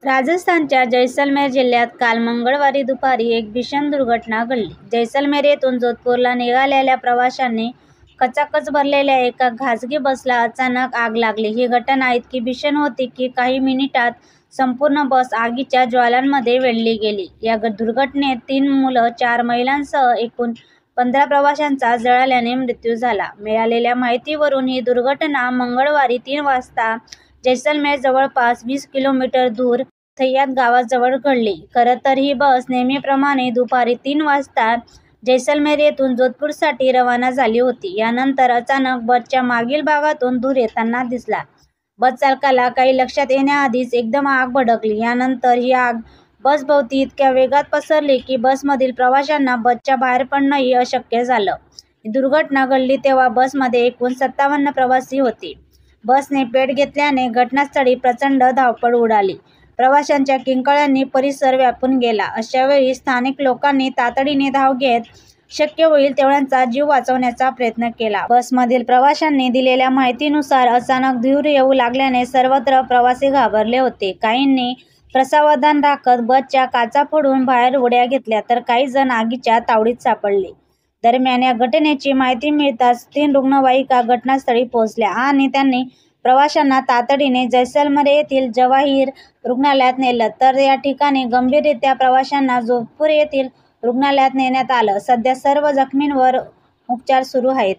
राजस्थानच्या जैसलमेर जिल्ह्यात काल मंगळवारी दुपारी एक भीषण दुर्घटना घडली. जैसलमेर येथून जोधपूरला निघालेल्या प्रवाशांनी खचाखच भरलेल्या एका खासगी बसला अचानक आग लागली. ही घटना इतकी भीषण होती की काही मिनिटात संपूर्ण बस आगीच्या ज्वालांमध्ये वेढली गेली. या दुर्घटनेत 3 मुलं, 4 महिलांसह एकूण 15 प्रवाशांचा जळाल्याने मृत्यू झाला. मिळालेल्या माहितीवरून ही दुर्घटना मंगळवारी 3 वाजता जैसलमेर जवळपास 20 किलोमीटर दूर थैयात गावाजवळ घडली. खरं तर ही बस नेहमीप्रमाणे दुपारी 3 वाजता जैसलमेर येथून जोधपूरसाठी रवाना झाली होती. यानंतर अचानक बसच्या मागील भागातून धूर येताना दिसला. बस चालकाला काही लक्षात येण्याआधीच एकदम आग भडकली. यानंतर ही आग बसभोवती इतक्या वेगात पसरली की बसमधील प्रवाशांना बसच्या बाहेर पडणंही अशक्य झालं. ही दुर्घटना घडली तेव्हा बसमध्ये एकूण 57 प्रवासी होते. बसने पेट घेतल्याने घटनास्थळी प्रचंड धावपळ उडाली. प्रवाशांच्या किंकाळ्यांनी परिसर व्यापून गेला. अशावेळी स्थानिक लोकांनी तातडीने धाव घेत शक्य होईल तेवढ्यांचा जीव वाचवण्याचा प्रयत्न केला. बसमधील प्रवाशांनी दिलेल्या माहितीनुसार अचानक धूर येऊ लागल्याने सर्वत्र प्रवासी घाबरले होते. काहींनी प्रसावधान राखत बसच्या काचा फोडून बाहेर उड्या घेतल्या तर काही जण आगीच्या तावडीत सापडले. दरम्यान या घटनेची माहिती मिळताच 3 रुग्णवाहिका घटनास्थळी पोहोचल्या आणि त्यांनी प्रवाशांना तातडीने जैसलमेर येथील जवाहीर रुग्णालयात नेलं. तर या ठिकाणी गंभीररित्या प्रवाशांना जोधपूर येथील रुग्णालयात नेण्यात आलं. सध्या सर्व जखमींवर उपचार सुरू आहेत.